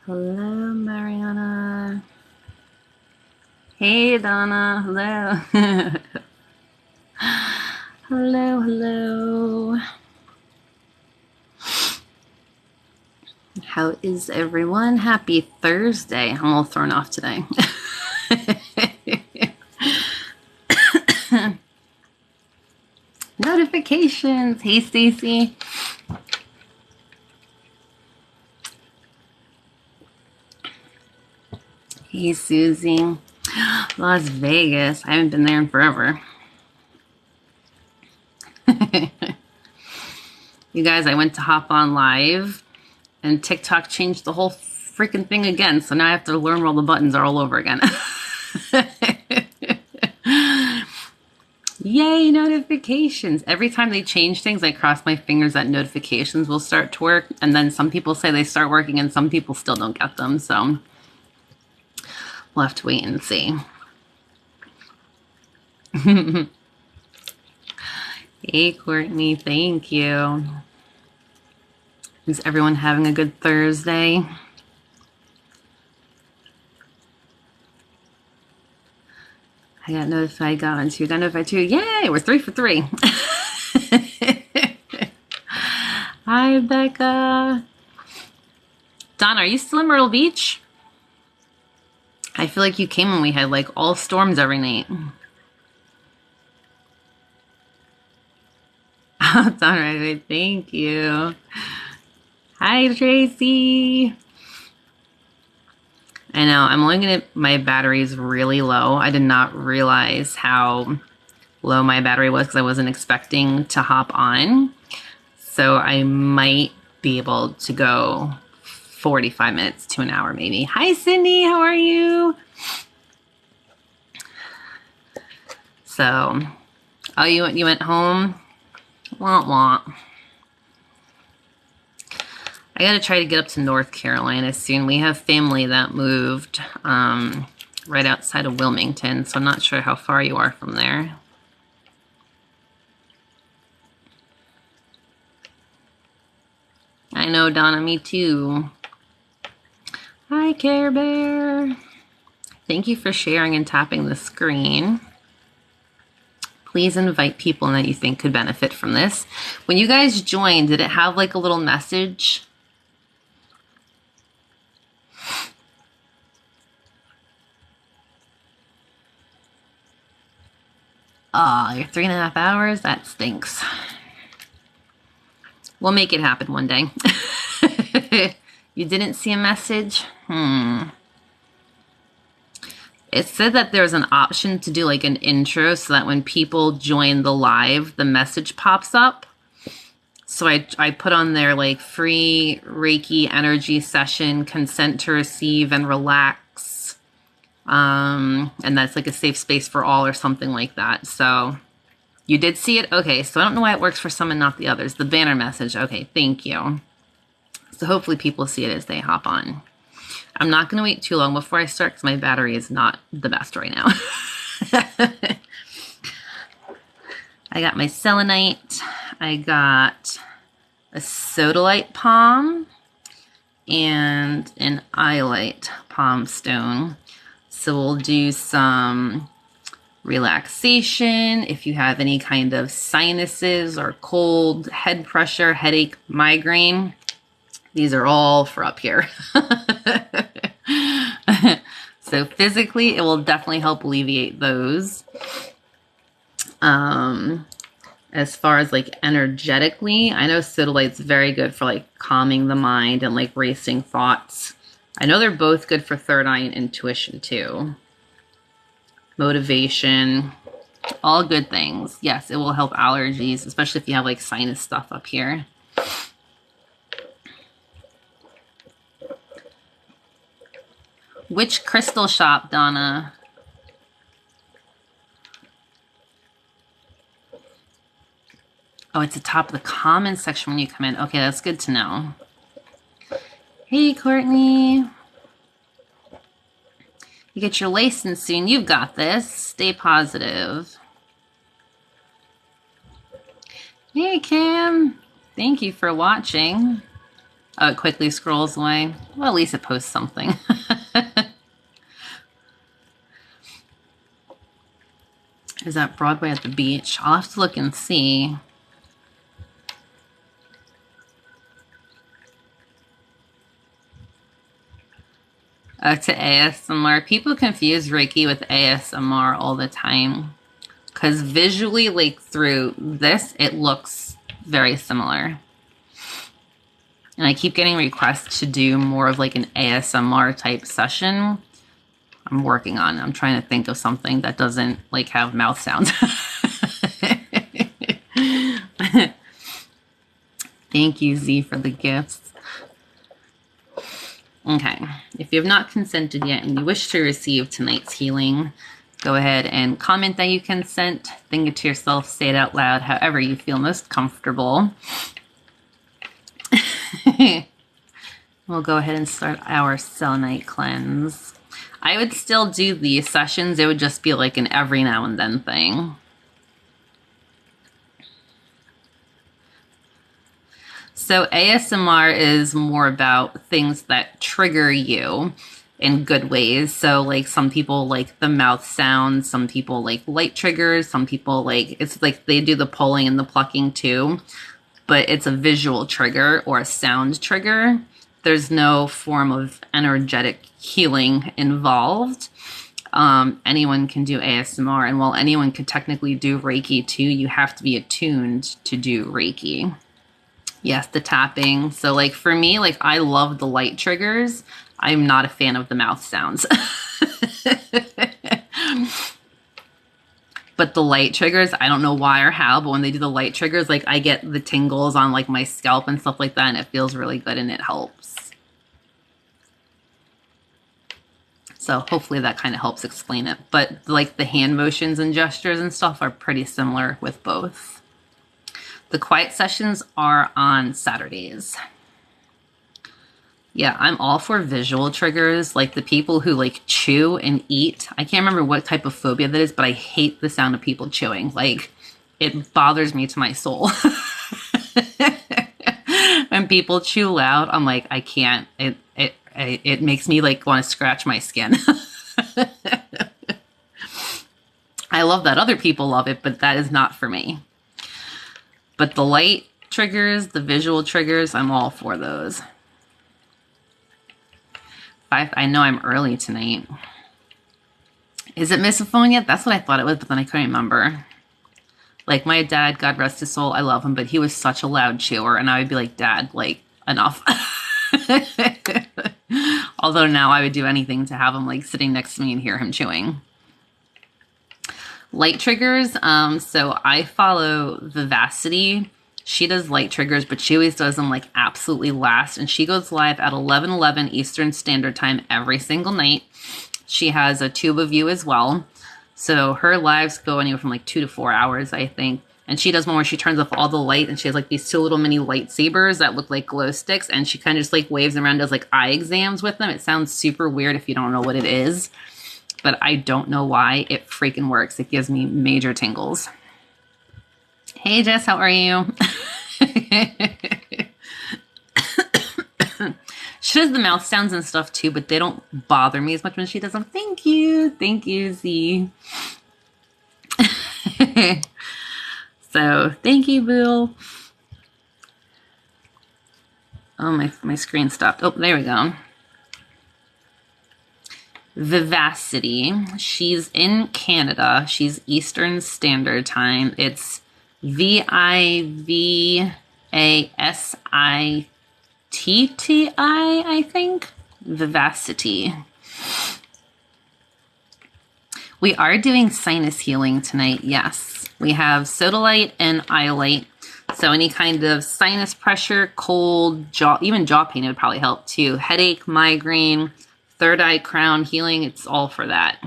Hello, Mariana. Hey, Donna. Hello. Hello, hello. How is everyone? Happy Thursday. I'm all thrown off today. Notifications. Hey, Stacy. Hey, Susie. Las Vegas. I haven't been there in forever. You guys, I went to hop on live and TikTok changed the whole freaking thing again. So now I have to learn where all the buttons are all over again. Yay, notifications. Every time they change things, I cross my fingers that notifications will start to work. And then some people say they start working and some people still don't get them. So we'll have to wait and see. Hey, Courtney. Thank you. Is everyone having a good Thursday? I got notified, got on 2, got notified 2. Yay, we're 3 for 3. Hi, Becca. Donna, are you still in Myrtle Beach? I feel like you came when we had like all storms every night. It's all right. Thank you. Hi, Tracy. I know, I'm only gonna, my battery is really low. I did not realize how low my battery was because I wasn't expecting to hop on. So I might be able to go 45 minutes to an hour maybe. Hi, Cindy, how are you? So, oh, you went home? Womp womp. I gotta try to get up to North Carolina soon. We have family that moved right outside of Wilmington, so I'm not sure how far you are from there. I know, Donna, me too. Hi, Care Bear. Thank you for sharing and tapping the screen. Please invite people that you think could benefit from this. When you guys joined, did it have like a little message? Oh, you're 3.5 hours? That stinks. We'll make it happen one day. You didn't see a message? It said that there's an option to do like an intro so that when people join the live, the message pops up. So I put on there like free Reiki energy session, consent to receive and relax. And that's like a safe space for all or something like that. So you did see it? Okay, so I don't know why it works for some and not the others. The banner message. Okay, thank you. So hopefully people see it as they hop on. I'm not going to wait too long before I start because my battery is not the best right now. I got my selenite. I got a Sodalite palm and an Iolite palm stone. So we'll do some relaxation. If you have any kind of sinuses or cold, head pressure, headache, migraine, these are all for up here. So physically, it will definitely help alleviate those. As far as like energetically, I know Sodalite's very good for like calming the mind and like racing thoughts. I know they're both good for third eye and intuition too. Motivation, all good things. Yes, it will help allergies, especially if you have like sinus stuff up here. Which crystal shop, Donna? Oh, it's the top of the comments section when you come in. Okay, that's good to know. Hey, Courtney. You get your license soon. You've got this. Stay positive. Hey, Kim. Thank you for watching. Oh, it quickly scrolls away. Well, at least it posts something. Is that Broadway at the beach? I'll have to look and see. To ASMR. People confuse Reiki with ASMR all the time. Because visually, like through this, it looks very similar. And I keep getting requests to do more of like an ASMR type session. I'm working on it. I'm trying to think of something that doesn't like have mouth sounds. Thank you, Z, for the gifts. Okay, if you have not consented yet and you wish to receive tonight's healing, go ahead and comment that you consent. Think it to yourself, say it out loud, however you feel most comfortable. We'll go ahead and start our Selenite Cleanse. I would still do these sessions. It would just be like an every now and then thing. So ASMR is more about things that trigger you in good ways. So like some people like the mouth sounds, some people like light triggers, some people like, it's like they do the pulling and the plucking too, but it's a visual trigger or a sound trigger. There's no form of energetic healing involved. Anyone can do ASMR, and while anyone could technically do Reiki too, you have to be attuned to do Reiki. Yes, the tapping. So like for me, like I love the light triggers. I'm not a fan of the mouth sounds. But the light triggers, I don't know why or how, but when they do the light triggers, like I get the tingles on like my scalp and stuff like that, and it feels really good and it helps. So hopefully that kind of helps explain it. But like the hand motions and gestures and stuff are pretty similar with both. The quiet sessions are on Saturdays. Yeah, I'm all for visual triggers, like the people who like chew and eat. I can't remember what type of phobia that is, but I hate the sound of people chewing. Like, it bothers me to my soul. When people chew loud, I'm like, I can't. It makes me like want to scratch my skin. I love that other people love it, but that is not for me. But the light triggers, the visual triggers, I'm all for those. I know I'm early tonight. Is it misophonia yet? That's what I thought it was, but then I couldn't remember. Like my dad, God rest his soul, I love him, but he was such a loud chewer, and I would be like, Dad, like, enough. Although now I would do anything to have him like sitting next to me and hear him chewing. Light triggers, so I follow Vivacity. She does light triggers, but she always does them like absolutely last. And she goes live at 11:11 Eastern Standard Time every single night. She has a Tube of You as well. So her lives go anywhere from like 2 to 4 hours, I think. And she does one where she turns off all the light and she has like these two little mini lightsabers that look like glow sticks. And she kind of just like waves around, does like eye exams with them. It sounds super weird if you don't know what it is. But I don't know why. It freaking works. It gives me major tingles. Hey, Jess, how are you? She does the mouth sounds and stuff too, but they don't bother me as much when she does them. Thank you. Thank you, Z. So, thank you, Bill. Oh, my screen stopped. Oh, there we go. Vivacity. She's in Canada. She's Eastern Standard Time. It's Vivacity, I think. Vivacity. We are doing sinus healing tonight, yes. We have Sodalite and Iolite. So any kind of sinus pressure, cold, even jaw pain would probably help too. Headache, migraine, third eye crown healing, it's all for that.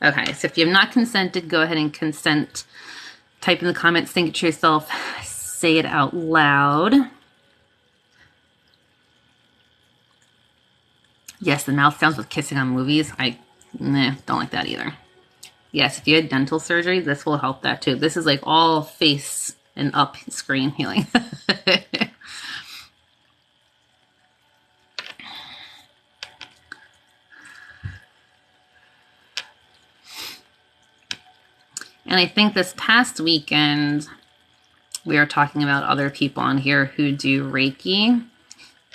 Okay, so if you have not consented, go ahead and consent. Type in the comments, think it to yourself, say it out loud. Yes, the mouth sounds with kissing on movies. I don't like that either. Yes, if you had dental surgery, this will help that too. This is like all face and up screen healing. And I think this past weekend, we were talking about other people on here who do Reiki.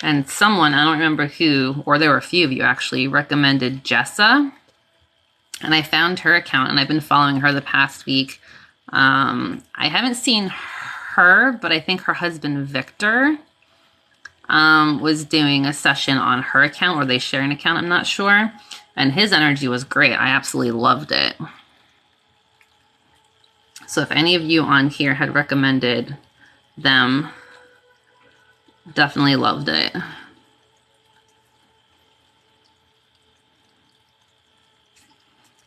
And someone, I don't remember who, or there were a few of you actually, recommended Jessa. And I found her account, and I've been following her the past week. I haven't seen her, but I think her husband, Victor, was doing a session on her account, or they share an account, I'm not sure. And his energy was great. I absolutely loved it. So if any of you on here had recommended them, definitely loved it.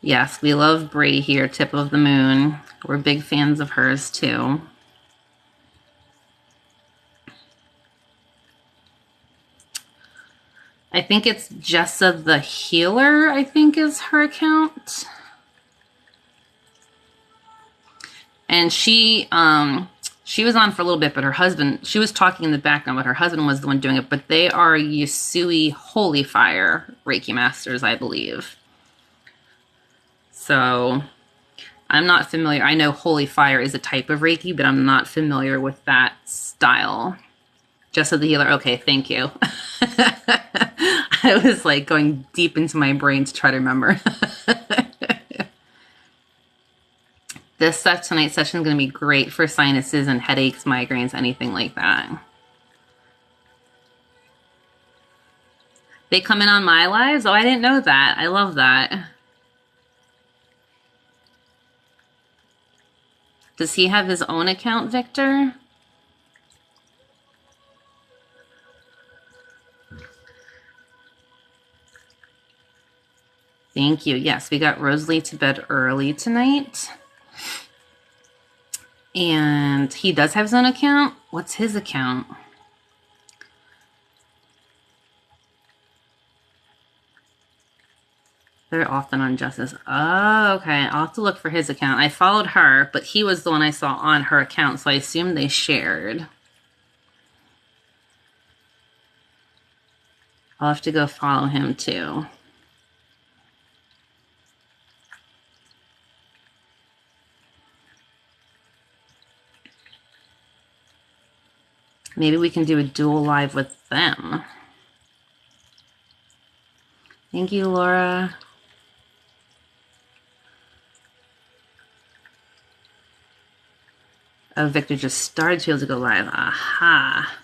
Yes, we love Bree here, Tip of the Moon. We're big fans of hers too. I think it's Jessa the Healer, I think is her account. And she was on for a little bit, but her husband, she was talking in the background, but her husband was the one doing it. But they are Yusui Holy Fire Reiki Masters, I believe. So I'm not familiar. I know Holy Fire is a type of Reiki, but I'm not familiar with that style. Jessa the Healer. Okay, thank you. I was like going deep into my brain to try to remember. This tonight's session is going to be great for sinuses and headaches, migraines, anything like that. They come in on my lives? Oh, I didn't know that. I love that. Does he have his own account, Victor? Thank you. Yes, we got Rosalie to bed early tonight. And he does have his own account. What's his account? Very often on Justice. Oh, okay. I'll have to look for his account. I followed her, but he was the one I saw on her account, so I assumed they shared. I'll have to go follow him too. Maybe we can do a dual live with them. Thank you, Laura. Oh, Victor just started to be able to go live. Aha.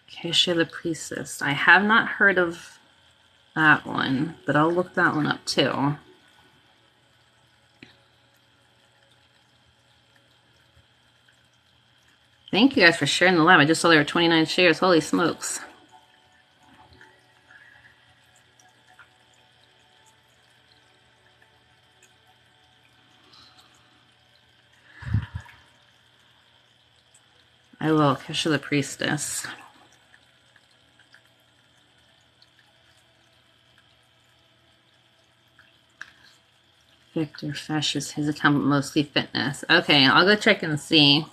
Kesha the Priestess. I have not heard of that one, but I'll look that one up too. Thank you guys for sharing the live. I just saw there were 29 shares. Holy smokes. I will. Kesha the Priestess. Victor Fesh is his account, mostly fitness. Okay, I'll go check and see.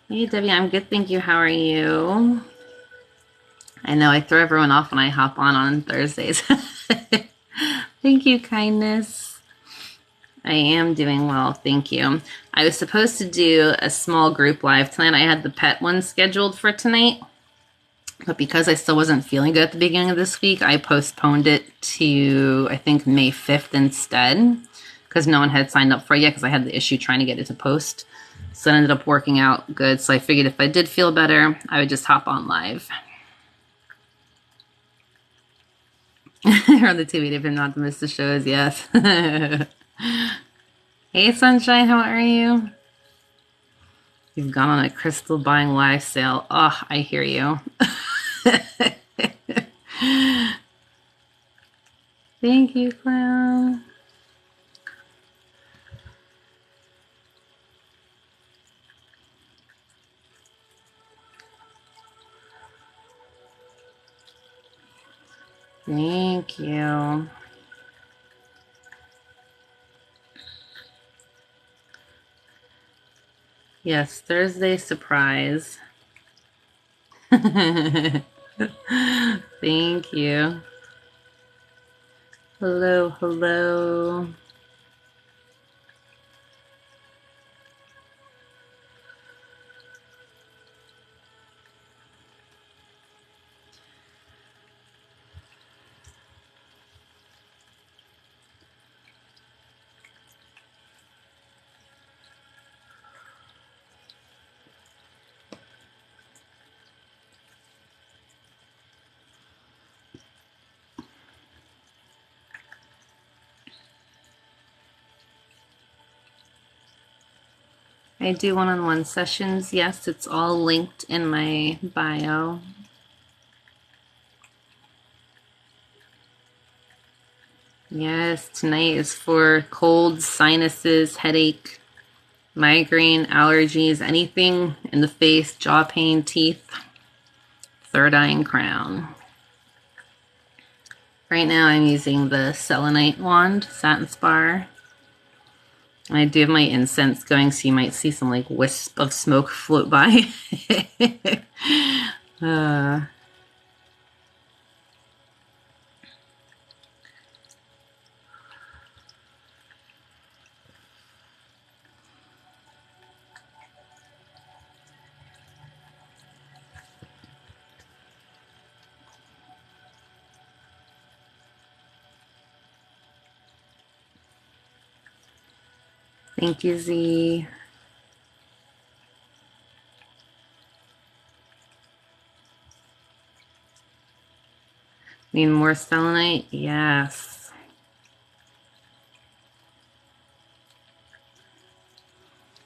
Hey, Debbie, I'm good, thank you. How are you? I know I throw everyone off when I hop on Thursdays. Thank you, kindness. I am doing well, thank you. I was supposed to do a small group live tonight. I had the pet one scheduled for tonight, but because I still wasn't feeling good at the beginning of this week, I postponed it to, I think, May 5th instead, because no one had signed up for it yet, because I had the issue trying to get it to post. So it ended up working out good. So I figured if I did feel better, I would just hop on live. On the TV, if I'm not to miss the shows, yes. Hey, Sunshine, how are you? You've gone on a crystal buying live sale. Oh, I hear you. Thank you, Clown. Thank you. Yes, Thursday surprise. Thank you. Hello, hello. I do one-on-one sessions. Yes, it's all linked in my bio. Yes, tonight is for colds, sinuses, headache, migraine, allergies, anything in the face, jaw pain, teeth, third eye and crown. Right now I'm using the Selenite wand, satin spar. I do have my incense going, so you might see some like wisp of smoke float by. Thank you, Z. Need more selenite? Yes.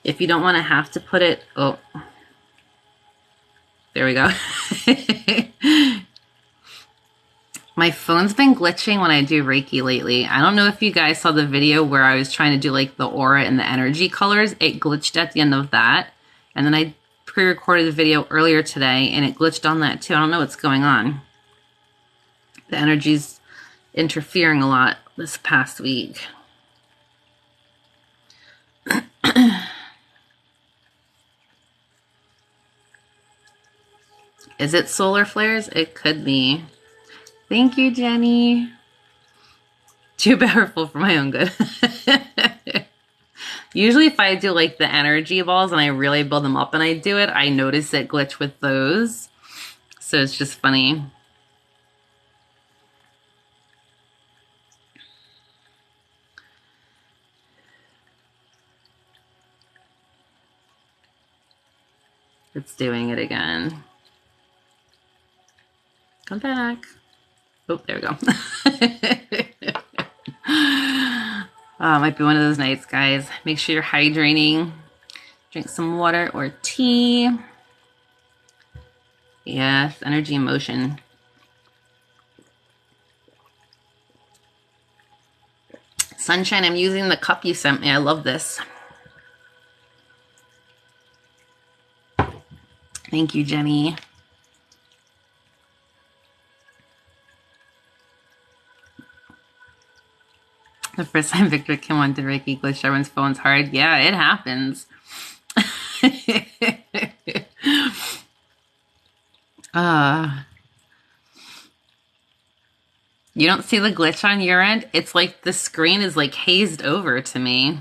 If you don't want to have to put it, oh, there we go. My phone's been glitching when I do Reiki lately. I don't know if you guys saw the video where I was trying to do like the aura and the energy colors. It glitched at the end of that. And then I pre-recorded the video earlier today and it glitched on that too. I don't know what's going on. The energy's interfering a lot this past week. Is it solar flares? It could be. Thank you, Jenny. Too powerful for my own good. Usually if I do like the energy balls and I really build them up and I do it, I notice it glitch with those. So it's just funny. It's doing it again. Come back. Oh, there we go. Might be one of those nights, guys. Make sure you're hydrating. Drink some water or tea. Yes, energy and motion. Sunshine, I'm using the cup you sent me. I love this. Thank you, Jenny. The first time Victor Kim went to Reiki glitched everyone's phone's hard. Yeah, it happens. You don't see the glitch on your end? It's like the screen is like hazed over to me.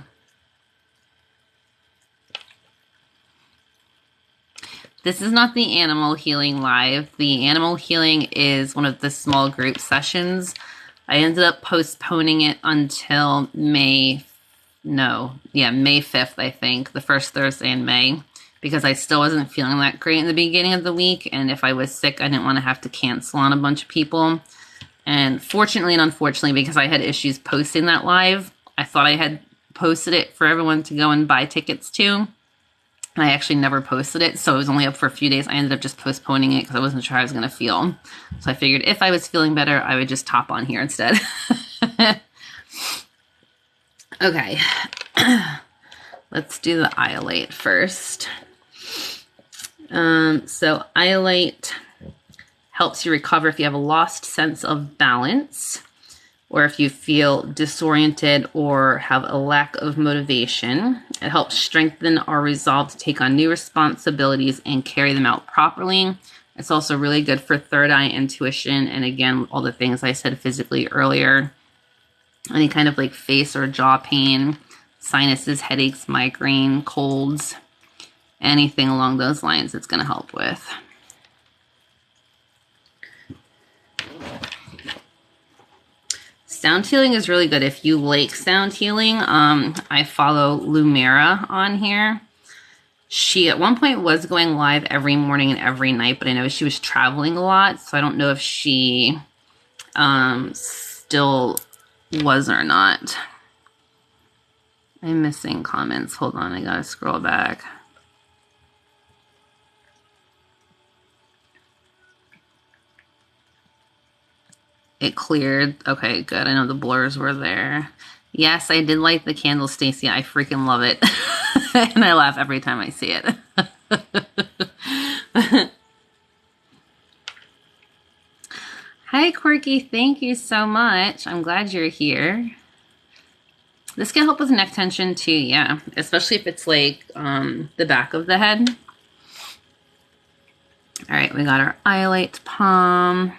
This is not the Animal Healing Live. The Animal Healing is one of the small group sessions. I ended up postponing it until May 5th, I think, the first Thursday in May, because I still wasn't feeling that great in the beginning of the week, and if I was sick, I didn't want to have to cancel on a bunch of people. And fortunately and unfortunately, because I had issues posting that live, I thought I had posted it for everyone to go and buy tickets to. And I actually never posted it, so it was only up for a few days. I ended up just postponing it because I wasn't sure how I was going to feel. So I figured if I was feeling better, I would just hop on here instead. Okay. Let's do the Iolite first. So Iolite Helps you recover if you have a lost sense of balance, or if you feel disoriented or have a lack of motivation. It helps strengthen our resolve to take on new responsibilities and carry them out properly. It's also really good for third eye intuition, and again, all the things I said physically earlier. Any kind of like face or jaw pain, sinuses, headaches, migraine, colds, anything along those lines it's going to help with. Sound healing is really good if you like sound healing. I follow Lumera on here. She at one point was going live every morning and every night, but I know she was traveling a lot, so I don't know if she still was or not. I'm missing comments. Hold on, I gotta scroll back. It cleared. Okay, good. I know the blurs were there. Yes, I did light the candle, Stacy. I freaking love it. And I laugh every time I see it. Hi, Quirky. Thank you so much. I'm glad you're here. This can help with neck tension too, yeah. Especially if it's like the back of the head. All right, we got our Iolite palm.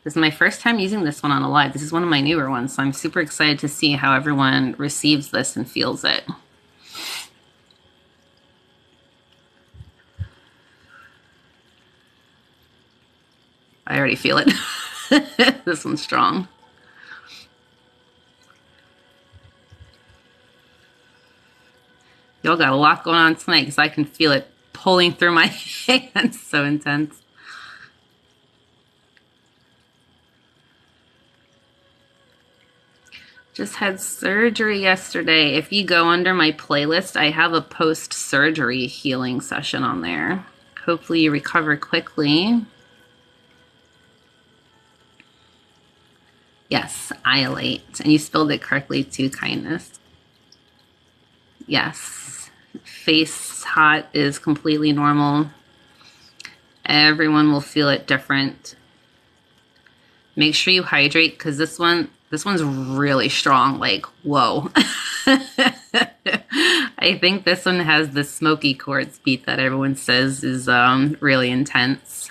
This is my first time using this one on a live. This is one of my newer ones, so I'm super excited to see how everyone receives this and feels it. I already feel it. This one's strong. Y'all got a lot going on tonight because I can feel it pulling through my hands. So intense. Just had surgery yesterday. If you go under my playlist, I have a post-surgery healing session on there. Hopefully you recover quickly. Yes, Iolite. And you spelled it correctly too, Kindness. Yes. Face hot is completely normal. Everyone will feel it different. Make sure you hydrate because this one's really strong. Like, whoa. I think this one has the smoky quartz beat that everyone says is really intense.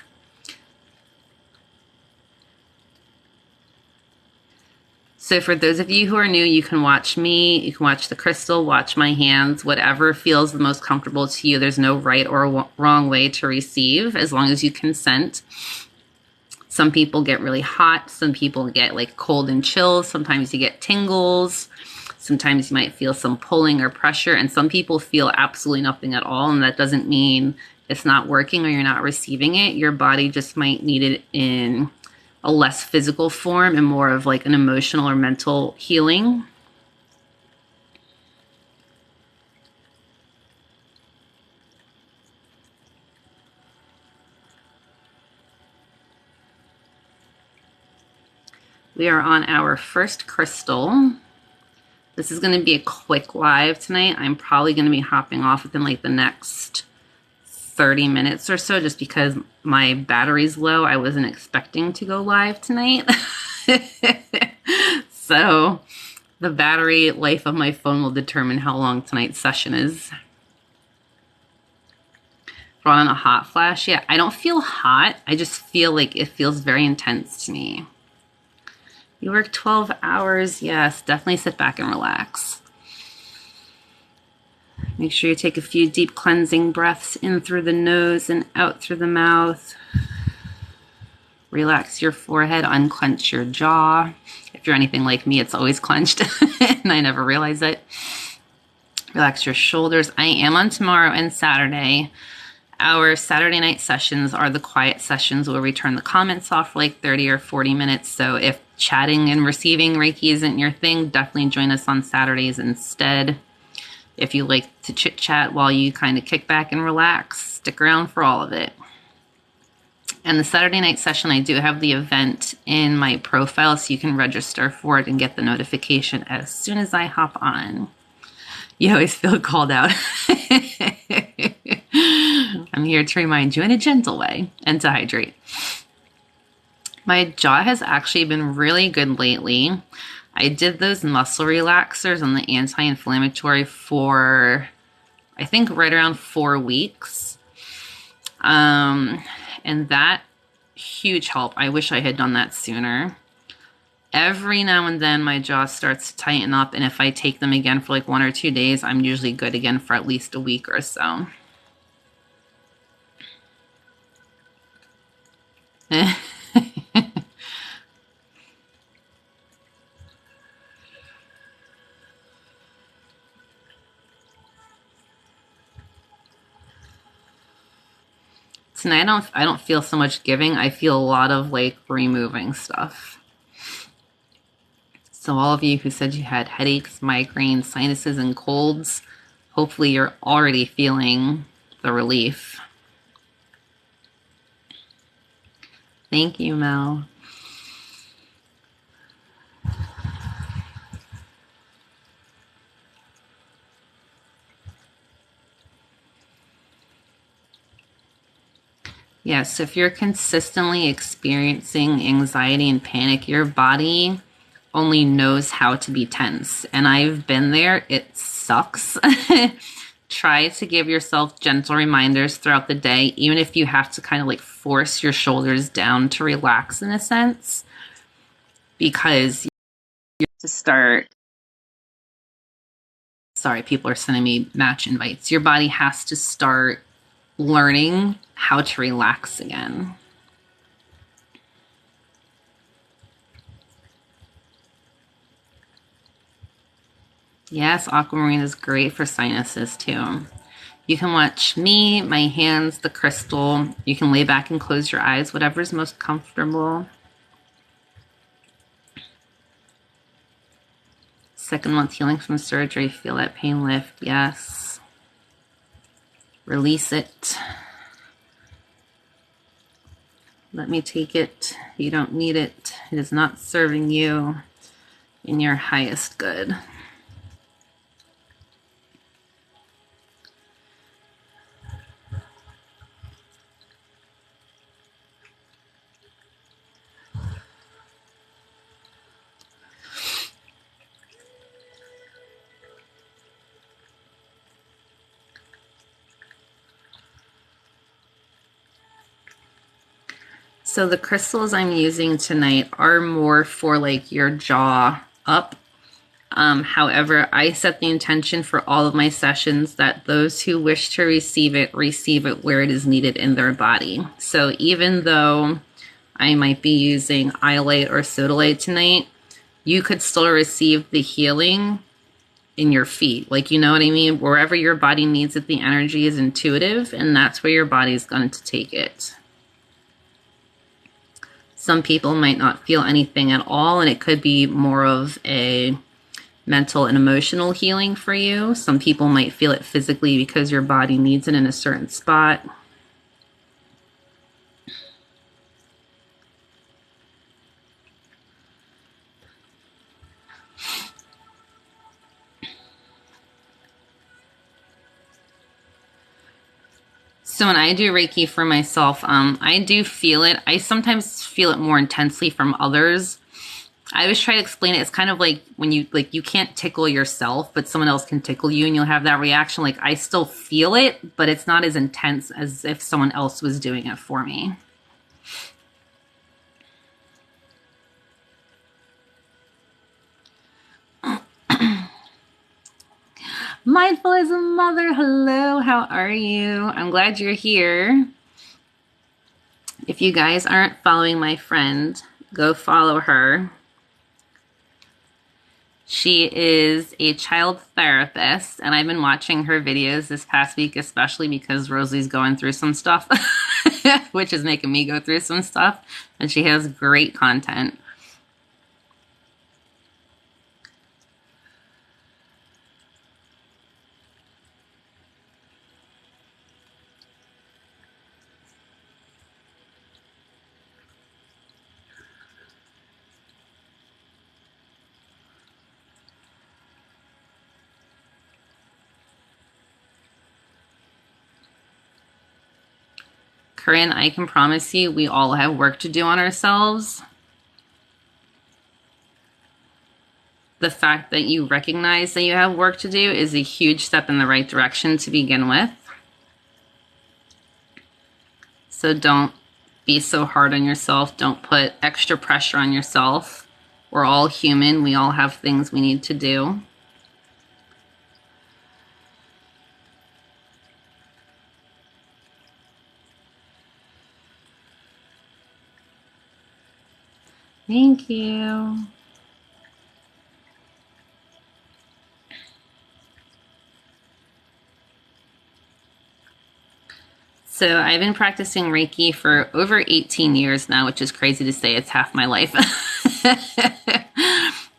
So for those of you who are new, you can watch me, you can watch the crystal, watch my hands, whatever feels the most comfortable to you. There's no right or wrong way to receive as long as you consent. Some people get really hot. Some people get like cold and chills. Sometimes you get tingles. Sometimes you might feel some pulling or pressure. And some people feel absolutely nothing at all. And that doesn't mean it's not working or you're not receiving it. Your body just might need it in a less physical form and more of like an emotional or mental healing. We are on our first crystal. This is going to be a quick live tonight. I'm probably going to be hopping off within like the next 30 minutes or so just because my battery's low. I wasn't expecting to go live tonight. So the battery life of my phone will determine how long tonight's session is. Brought on a hot flash. Yeah, I don't feel hot. I just feel like it feels very intense to me. You work 12 hours. Yes, definitely sit back and relax. Make sure you take a few deep cleansing breaths in through the nose and out through the mouth. Relax your forehead, unclench your jaw. If you're anything like me, it's always clenched and I never realize it. Relax your shoulders. I am on tomorrow and Saturday. Our Saturday night sessions are the quiet sessions where we turn the comments off for like 30 or 40 minutes. So if chatting and receiving Reiki isn't your thing, definitely join us on Saturdays instead. If you like to chit chat while you kind of kick back and relax, stick around for all of it. And the Saturday night session, I do have the event in my profile so you can register for it and get the notification as soon as I hop on. You always feel called out. I'm here to remind you in a gentle way and to hydrate. My jaw has actually been really good lately. I did those muscle relaxers and the anti-inflammatory for, I think, right around 4 weeks. And that, huge help. I wish I had done that sooner. Every now and then my jaw starts to tighten up, and if I take them again for like 1 or 2 days, I'm usually good again for at least a week or so. Tonight I don't feel so much giving. I feel a lot of like removing stuff. So all of you who said you had headaches, migraines, sinuses, and colds, hopefully you're already feeling the relief. Thank you, Mel. Yes, if you're consistently experiencing anxiety and panic, your body only knows how to be tense. And I've been there. It sucks. Try to give yourself gentle reminders throughout the day, even if you have to kind of like force your shoulders down to relax in a sense, because you have to start. Sorry, people are sending me match invites. Your body has to start learning how to relax again. Yes, aquamarine is great for sinuses too. You can watch me, my hands, the crystal. You can lay back and close your eyes, whatever's most comfortable. Second month healing from surgery. Feel that pain lift. Yes. Release it. Let me take it. You don't need it. It is not serving you in your highest good. So the crystals I'm using tonight are more for like your jaw up. However, I set the intention for all of my sessions that those who wish to receive it where it is needed in their body. So even though I might be using Iolite or Sodalite tonight, you could still receive the healing in your feet. Like, you know what I mean? Wherever your body needs it, the energy is intuitive, and that's where your body is going to take it. Some people might not feel anything at all, and it could be more of a mental and emotional healing for you. Some people might feel it physically because your body needs it in a certain spot. So when I do Reiki for myself, I do feel it. I sometimes feel it more intensely from others. I always try to explain it. It's kind of like when you can't tickle yourself, but someone else can tickle you and you'll have that reaction. Like, I still feel it, but it's not as intense as if someone else was doing it for me. Mindful as a mother, hello, how are you? I'm glad you're here. If you guys aren't following my friend, go follow her. She is a child therapist, and I've been watching her videos this past week, especially because Rosie's going through some stuff, which is making me go through some stuff, and she has great content. Corinne, I can promise you we all have work to do on ourselves. The fact that you recognize that you have work to do is a huge step in the right direction to begin with. So don't be so hard on yourself. Don't put extra pressure on yourself. We're all human. We all have things we need to do. Thank you. So I've been practicing Reiki for over 18 years now, which is crazy to say. It's half my life.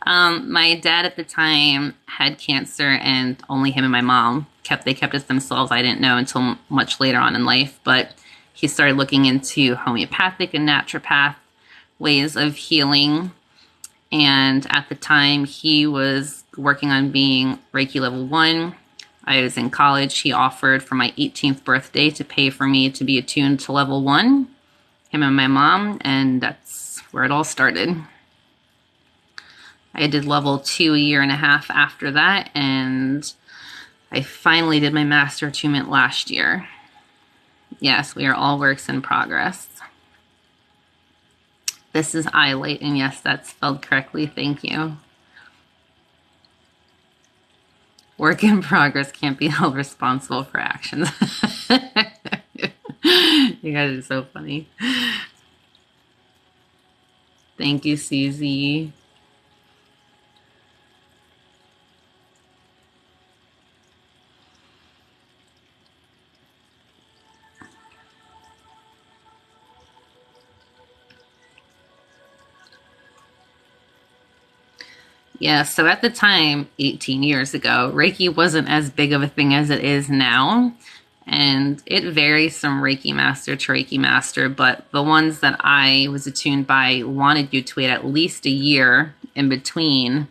My dad at the time had cancer, and only him and my mom kept it to themselves. I didn't know until much later on in life, but he started looking into homeopathic and naturopath ways of healing. And at the time, he was working on being Reiki level 1. I was in college. He offered for my 18th birthday to pay for me to be attuned to level 1, him and my mom, and that's where it all started. I did level 2 a year and a half after that, and I finally did my master attunement last year. Yes, we are all works in progress. This is Iolite, and yes, that's spelled correctly. Thank you. Work in progress can't be held responsible for actions. You guys are so funny. Thank you, Susie. Yeah, so at the time, 18 years ago, Reiki wasn't as big of a thing as it is now. And it varies from Reiki master to Reiki master, but the ones that I was attuned by wanted you to wait at least a year in between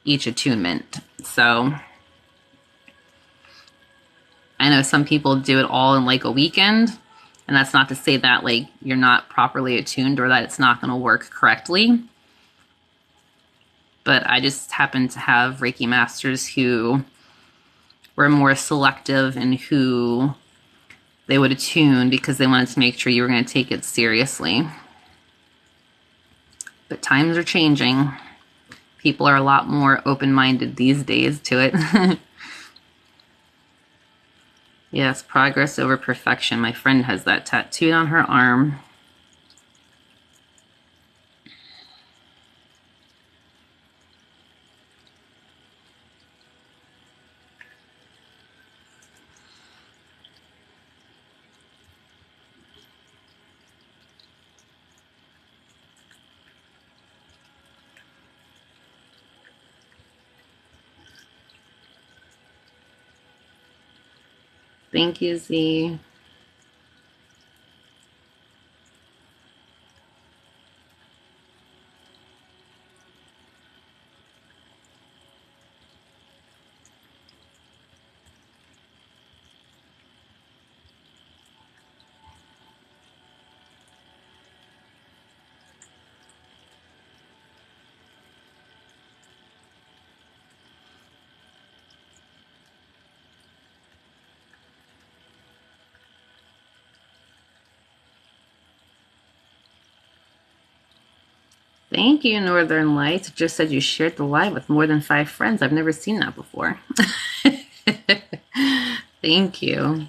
each attunement. So I know some people do it all in like a weekend, and that's not to say that like you're not properly attuned or that it's not going to work correctly. But I just happen to have Reiki masters who were more selective in who they would attune because they wanted to make sure you were going to take it seriously. But times are changing. People are a lot more open-minded these days to it. Yes, progress over perfection. My friend has that tattooed on her arm. Thank you, Z. Thank you, Northern Lights. It just said you shared the live with more than 5 friends. I've never seen that before. Thank you.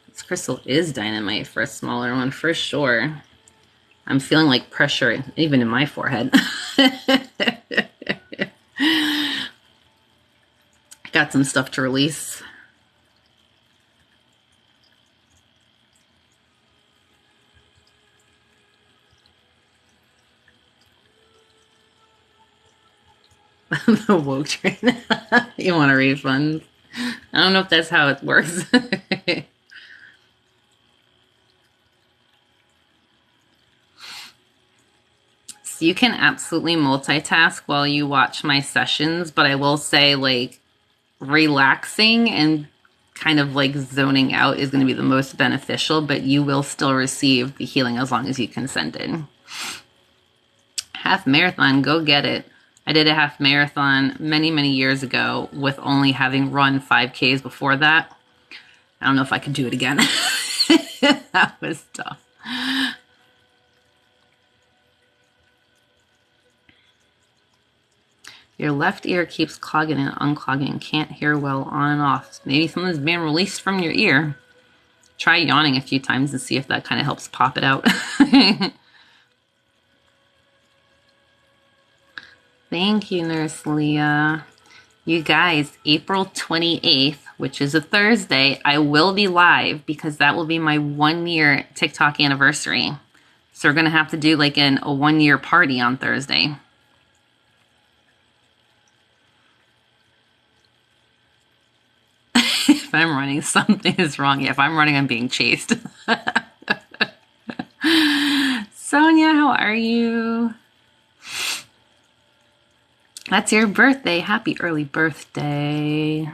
This crystal is dynamite for a smaller one, for sure. I'm feeling like pressure even in my forehead. Got some stuff to release. The woke train. You want a refund? I don't know if that's how it works. Yes, you can absolutely multitask while you watch my sessions, but I will say, like, relaxing and kind of like zoning out is going to be the most beneficial, but you will still receive the healing as long as you consented. Half marathon, go get it. I did a half marathon many, many years ago with only having run 5Ks before that. I don't know if I could do it again. That was tough. Your left ear keeps clogging and unclogging. Can't hear well on and off. Maybe something's being released from your ear. Try yawning a few times and see if that kind of helps pop it out. Thank you, Nurse Leah. You guys, April 28th, which is a Thursday, I will be live because that will be my 1-year TikTok anniversary. So we're going to have to do like a 1-year party on Thursday. If I'm running, something is wrong. Yeah, if I'm running, I'm being chased. Sonia, how are you? That's your birthday. Happy early birthday.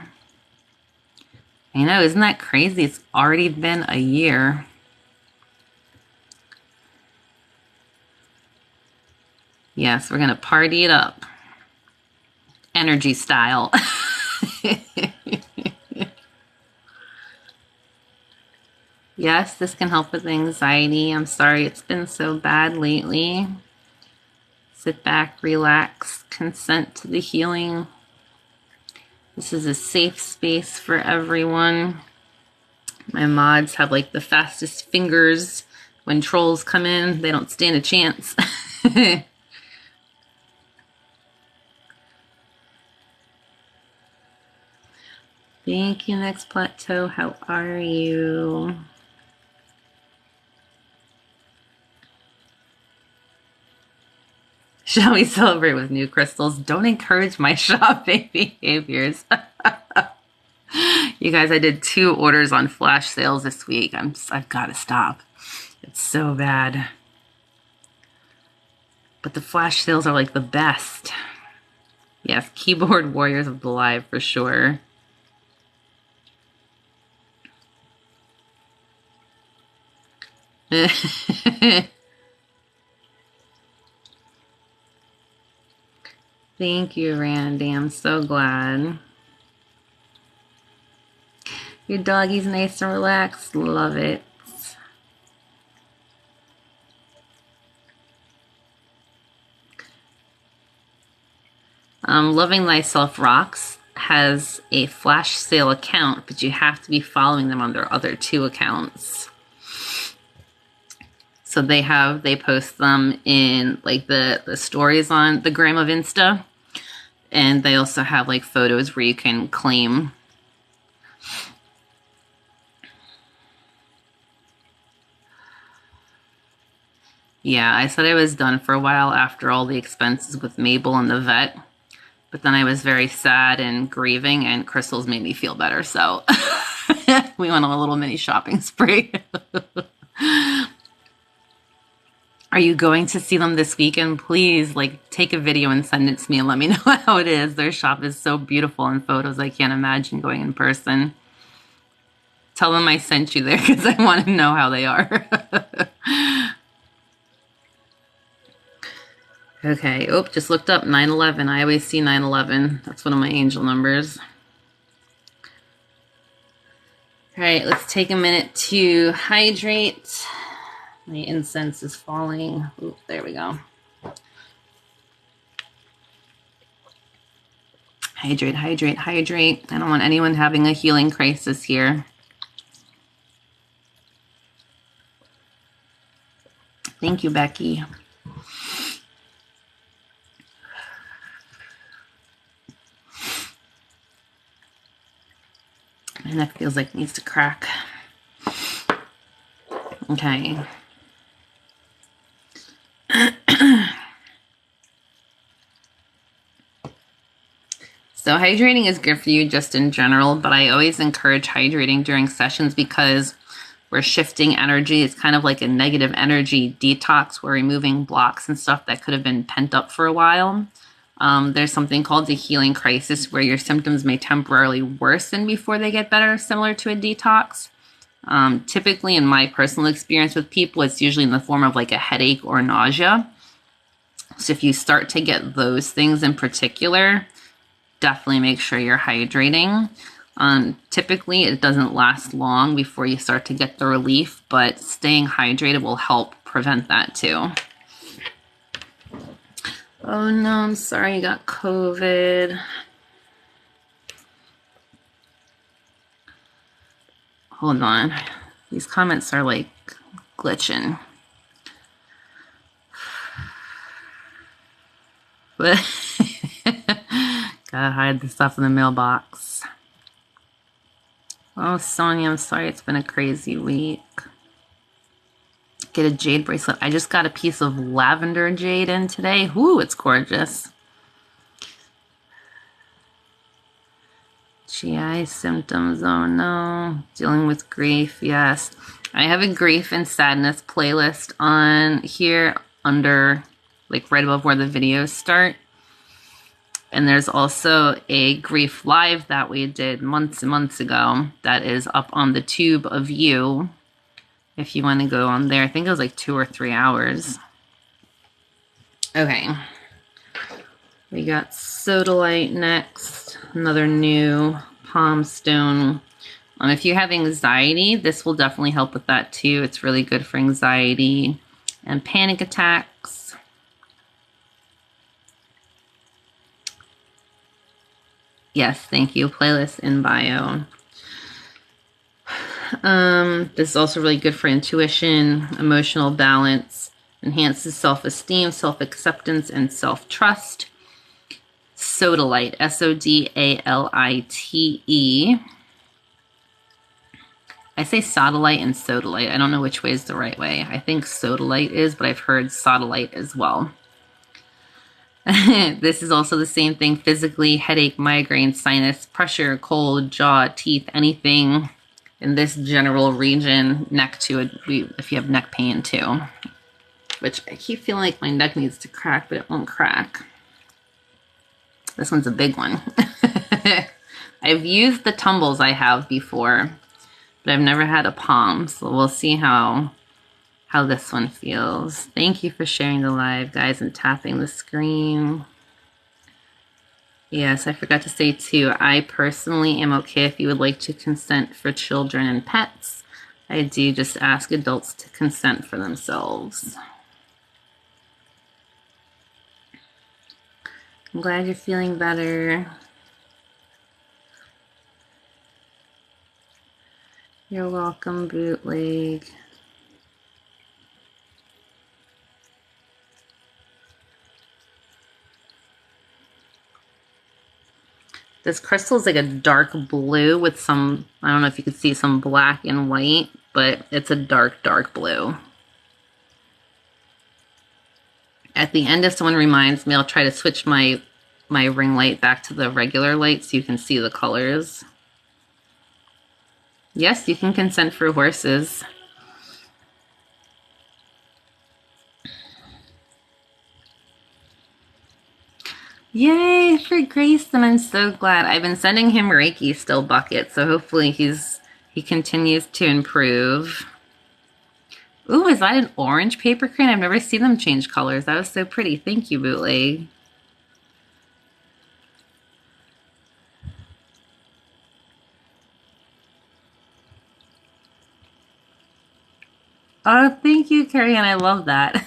I know, isn't that crazy? It's already been a year. Yes, we're going to party it up. Energy style. Yes, this can help with anxiety. I'm sorry it's been so bad lately. Sit back, relax, consent to the healing. This is a safe space for everyone. My mods have like the fastest fingers. When trolls come in, they don't stand a chance. Thank you, Next Plateau. How are you? Shall we celebrate with new crystals? Don't encourage my shopping behaviors. You guys, I did 2 orders on flash sales this week. I've got to stop. It's so bad. But the flash sales are like the best. Yes, keyboard warriors of the live for sure. Thank you, Randy. I'm so glad. Your doggy's nice and relaxed. Love it. Loving Thyself Rocks has a flash sale account, but you have to be following them on their other 2 accounts. So they post them in like the stories on the gram of Insta. And they also have like photos where you can claim. Yeah, I said I was done for a while after all the expenses with Mabel and the vet. But then I was very sad and grieving, and crystals made me feel better. So we went on a little mini shopping spree. Are you going to see them this weekend? Please, like, take a video and send it to me and let me know how it is. Their shop is so beautiful in photos. I can't imagine going in person. Tell them I sent you there because I want to know how they are. Okay. Oh, just looked up 9/11. I always see 9/11. That's one of my angel numbers. All right, let's take a minute to hydrate. My incense is falling. Ooh, there we go. Hydrate, hydrate, hydrate. I don't want anyone having a healing crisis here. Thank you, Becky. My neck feels like it needs to crack. Okay. So hydrating is good for you just in general, but I always encourage hydrating during sessions because we're shifting energy. It's kind of like a negative energy detox. We're removing blocks and stuff that could have been pent up for a while. There's something called the healing crisis where your symptoms may temporarily worsen before they get better, similar to a detox. Typically, in my personal experience with people, it's usually in the form of like a headache or nausea. So if you start to get those things in particular, definitely make sure you're hydrating. Typically, it doesn't last long before you start to get the relief, but staying hydrated will help prevent that too. Oh no, I'm sorry you got COVID. Hold on. These comments are like glitching. Gotta hide the stuff in the mailbox. Oh, Sonia, I'm sorry. It's been a crazy week. Get a jade bracelet. I just got a piece of lavender jade in today. Ooh, it's gorgeous. GI symptoms. Oh no. Dealing with grief. Yes. I have a grief and sadness playlist on here under, like right above where the videos start. And there's also a grief live that we did months and months ago that is up on the Tube of You. If you want to go on there, I think it was like 2 or 3 hours. Okay. We got Sodalite next. Another new palm stone. If you have anxiety, this will definitely help with that too. It's really good for anxiety and panic attacks. Yes, thank you. Playlist in bio. This is also really good for intuition, emotional balance, enhances self-esteem, self-acceptance, and self-trust. Sodalite, S-O-D-A-L-I-T-E. I say Sodalite and Sodalite. I don't know which way is the right way. I think Sodalite is, but I've heard Sodalite as well. This is also the same thing physically: headache, migraine, sinus, pressure, cold, jaw, teeth, anything in this general region, neck too, if you have neck pain too. Which I keep feeling like my neck needs to crack, but it won't crack. This one's a big one. I've used the tumbles I have before, but I've never had a palm, so we'll see how this one feels. Thank you for sharing the live, guys, and tapping the screen. Yes, I forgot to say too, I personally am okay if you would like to consent for children and pets. I do just ask adults to consent for themselves. I'm glad you're feeling better. You're welcome, Bootleg. This crystal is like a dark blue with some, I don't know if you can see some black and white, but it's a dark, dark blue. At the end, if someone reminds me, I'll try to switch my ring light back to the regular light so you can see the colors. Yes, you can consent for horses. Yay for Grayson, I'm so glad. I've been sending him Reiki still buckets, so hopefully he continues to improve. Ooh, is that an orange paper crane? I've never seen them change colors. That was so pretty. Thank you, Bootleg. Oh, thank you, Carrie Ann. I love that.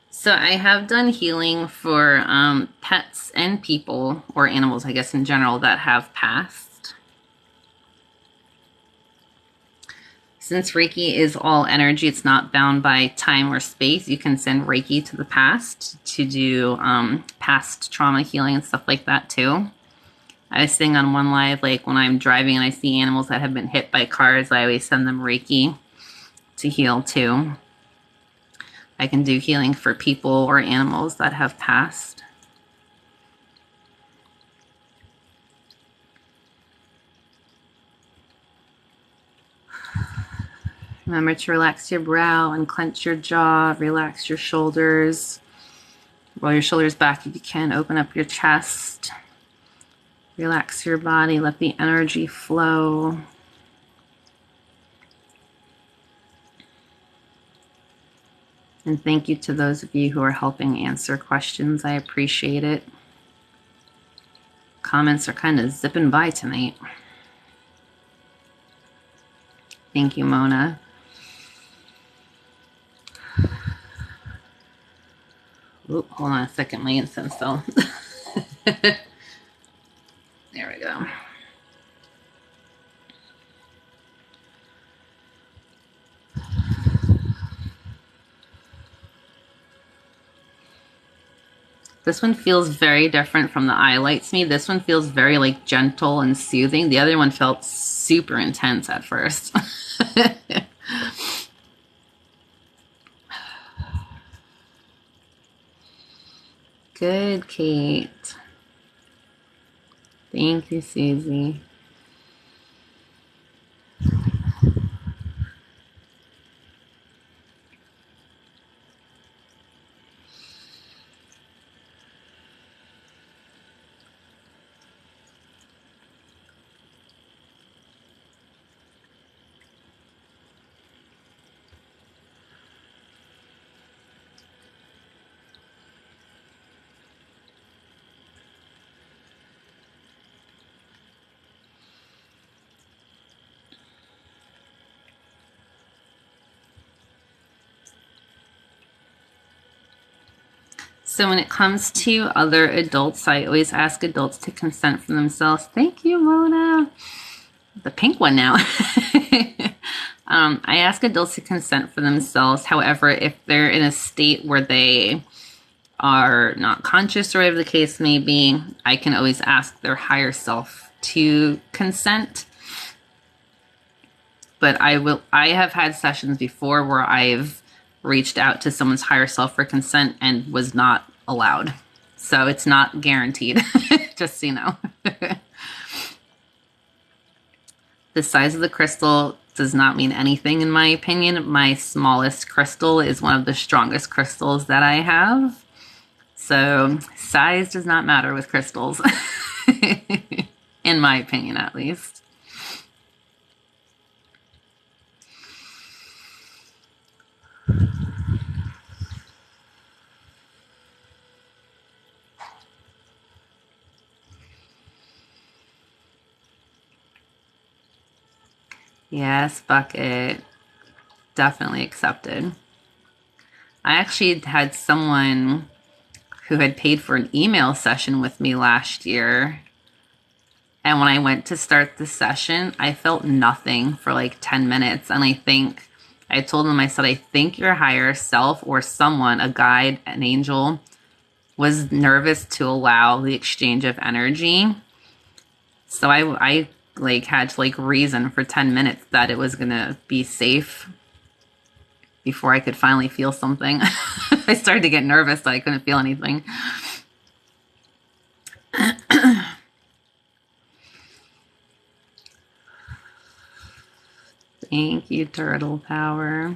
So I have done healing for pets and people, or animals, I guess, in general, that have passed. Since Reiki is all energy, it's not bound by time or space, you can send Reiki to the past to do past trauma healing and stuff like that too. I was saying on one live, like when I'm driving and I see animals that have been hit by cars, I always send them Reiki to heal too. I can do healing for people or animals that have passed. Remember to relax your brow and clench your jaw, relax your shoulders. Roll your shoulders back if you can, open up your chest. Relax your body, let the energy flow. And thank you to those of you who are helping answer questions. I appreciate it. Comments are kind of zipping by tonight. Thank you, Mona. Ooh, hold on a second, my incense fell. There we go. This one feels very different from the Iolite to me. This one feels very like gentle and soothing. The other one felt super intense at first. Good, Kate. Thank you, Susie. So when it comes to other adults, I always ask adults to consent for themselves. Thank you, Mona. The pink one now. I ask adults to consent for themselves. However, if they're in a state where they are not conscious or whatever the case may be, I can always ask their higher self to consent. But I have had sessions before where I've reached out to someone's higher self for consent and was not allowed. So it's not guaranteed, just so you know. The size of the crystal does not mean anything in my opinion. My smallest crystal is one of the strongest crystals that I have. So size does not matter with crystals, in my opinion at least. Yes, bucket. Definitely accepted. I actually had someone who had paid for an email session with me last year. And when I went to start the session, I felt nothing for like 10 minutes. And I told them, I said, I think your higher self or someone, a guide, an angel, was nervous to allow the exchange of energy. So I had to reason for 10 minutes that it was going to be safe before I could finally feel something. I started to get nervous that I couldn't feel anything. Thank you, Turtle Power.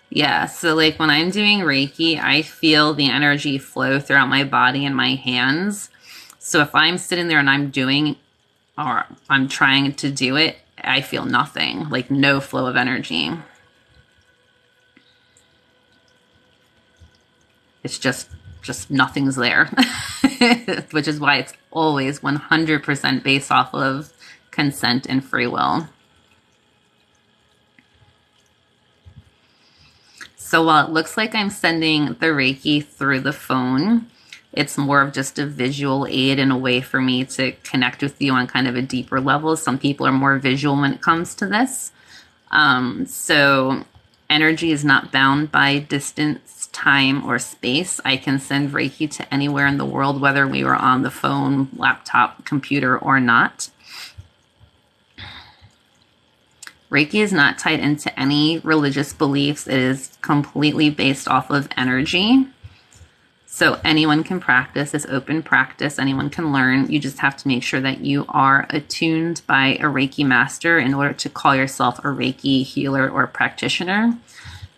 Yeah, so when I'm doing Reiki, I feel the energy flow throughout my body and my hands. So if I'm sitting there and I'm doing, or I'm trying to do it, I feel nothing, no flow of energy. It's just nothing's there, which is why it's always 100% based off of consent and free will. So while it looks like I'm sending the Reiki through the phone, it's more of just a visual aid and a way for me to connect with you on kind of a deeper level. Some people are more visual when it comes to this. So energy is not bound by distance, time, or space. I can send Reiki to anywhere in the world, whether we were on the phone, laptop, computer, or not. Reiki is not tied into any religious beliefs. It is completely based off of energy. So anyone can practice. It's open practice. Anyone can learn. You just have to make sure that you are attuned by a Reiki master in order to call yourself a Reiki healer or practitioner.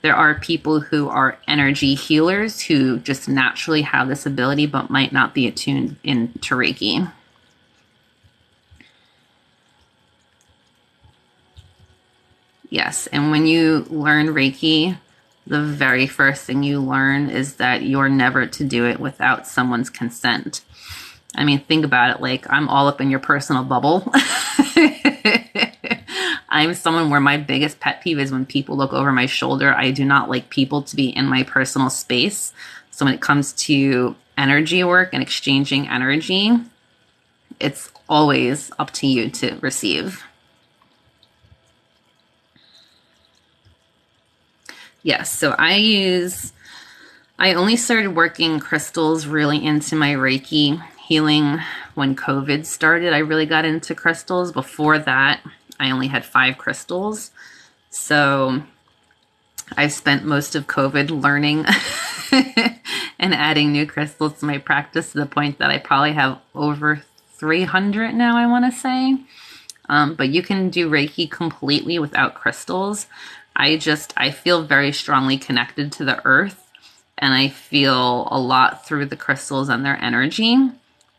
There are people who are energy healers who just naturally have this ability but might not be attuned into Reiki. Yes, and when you learn Reiki, the very first thing you learn is that you're never to do it without someone's consent. I mean, think about it. Like, I'm all up in your personal bubble. I'm someone where my biggest pet peeve is when people look over my shoulder. I do not like people to be in my personal space. So when it comes to energy work and exchanging energy, it's always up to you to receive. Yes, so I only started working crystals really into my Reiki healing when COVID started. I really got into crystals. Before that, I only had 5 crystals. So I spent most of COVID learning and adding new crystals to my practice to the point that I probably have over 300 now, I want to say. But you can do Reiki completely without crystals. I feel very strongly connected to the earth, and I feel a lot through the crystals and their energy,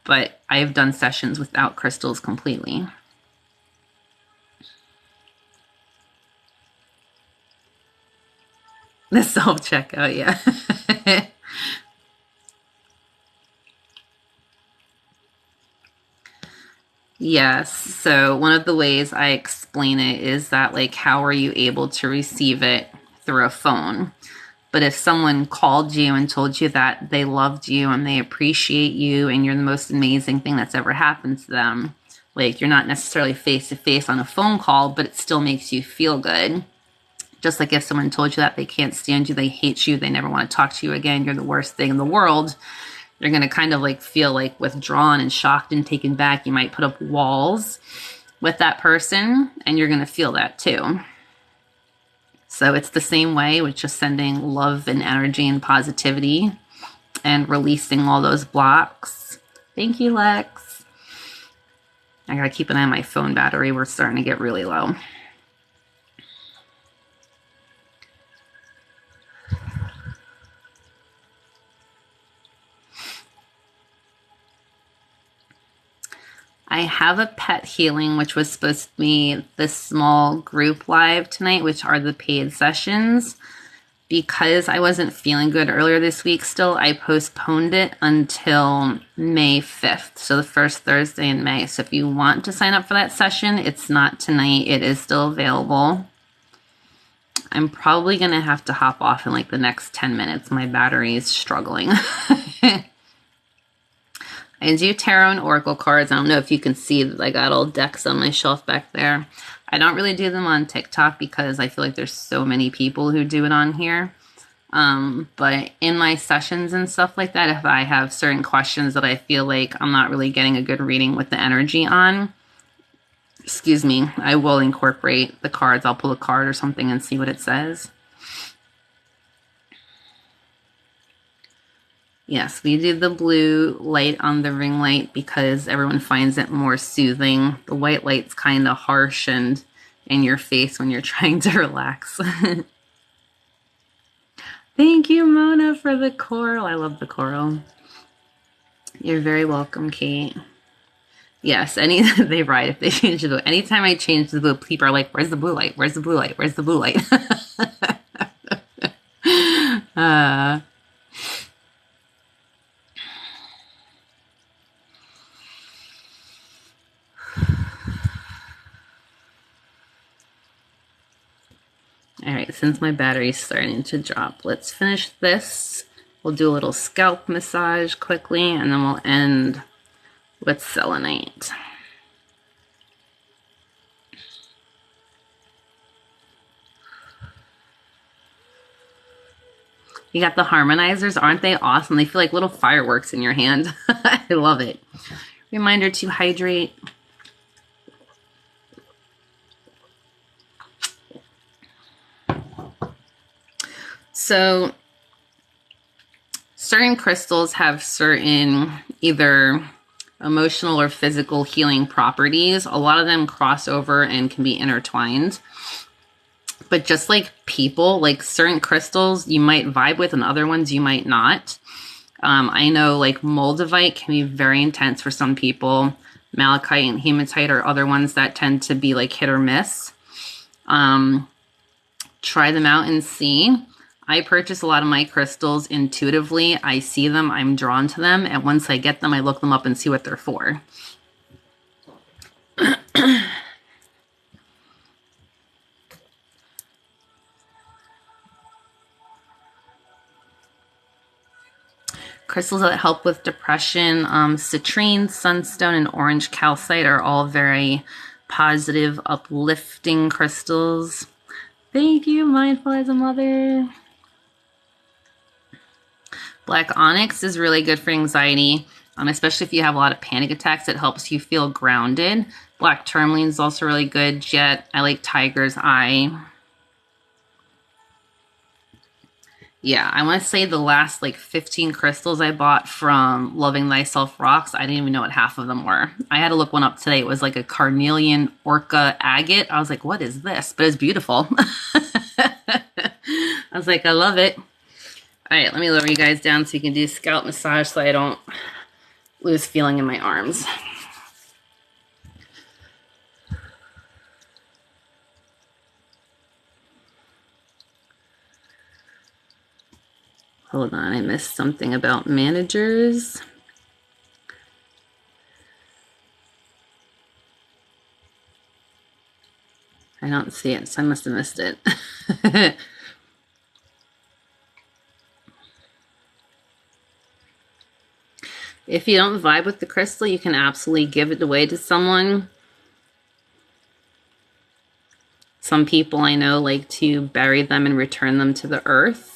but I've done sessions without crystals completely. The self-checkout, yeah. Yes. So one of the ways I explain it is that, like, how are you able to receive it through a phone? But if someone called you and told you that they loved you and they appreciate you and you're the most amazing thing that's ever happened to them, like, you're not necessarily face to face on a phone call, but it still makes you feel good. Just like if someone told you that they can't stand you, they hate you, they never want to talk to you again, you're the worst thing in the world, you're going to kind of like feel like withdrawn and shocked and taken back. You might put up walls with that person and you're going to feel that too. So it's the same way with just sending love and energy and positivity and releasing all those blocks. Thank you, Lex. I got to keep an eye on my phone battery. We're starting to get really low. I have a pet healing, which was supposed to be this small group live tonight, which are the paid sessions. Because I wasn't feeling good earlier this week still, I postponed it until May 5th. So the first Thursday in May. So if you want to sign up for that session, it's not tonight. It is still available. I'm probably going to have to hop off in like the next 10 minutes. My battery is struggling. I do tarot and oracle cards. I don't know if you can see that I got old decks on my shelf back there. I don't really do them on TikTok because I feel like there's so many people who do it on here. But in my sessions and stuff like that, if I have certain questions that I feel like I'm not really getting a good reading with the energy on, excuse me, I will incorporate the cards. I'll pull a card or something and see what it says. Yes, we do the blue light on the ring light because everyone finds it more soothing. The white light's kind of harsh and in your face when you're trying to relax. Thank you, Mona, for the coral. I love the coral. You're very welcome, Kate. Yes, they write if they change the blue. Anytime I change the blue, people are like, where's the blue light? Where's the blue light? Where's the blue light? All right, since my battery's starting to drop, let's finish this. We'll do a little scalp massage quickly, and then we'll end with selenite. You got the harmonizers, aren't they awesome? They feel like little fireworks in your hand. I love it. Reminder to hydrate. So certain crystals have certain either emotional or physical healing properties. A lot of them cross over and can be intertwined. But just like people, like certain crystals you might vibe with and other ones you might not. I know like Moldavite can be very intense for some people. Malachite and hematite are other ones that tend to be like hit or miss. Try them out and see. I purchase a lot of my crystals intuitively. I see them, I'm drawn to them, and once I get them, I look them up and see what they're for. Crystals that help with depression, citrine, sunstone, and orange calcite are all very positive, uplifting crystals. Thank you, Mindful as a Mother. Black onyx is really good for anxiety, especially if you have a lot of panic attacks. It helps you feel grounded. Black tourmaline is also really good. Jet, I like tiger's eye. Yeah, I want to say the last like 15 crystals I bought from Loving Thyself Rocks, I didn't even know what half of them were. I had to look one up today. It was like a carnelian orca agate. I was like, what is this? But it's beautiful. I was like, I love it. All right, let me lower you guys down so you can do scalp massage so I don't lose feeling in my arms. Hold on, I missed something about managers. I don't see it, so I must have missed it. If you don't vibe with the crystal, you can absolutely give it away to someone. Some people I know like to bury them and return them to the earth.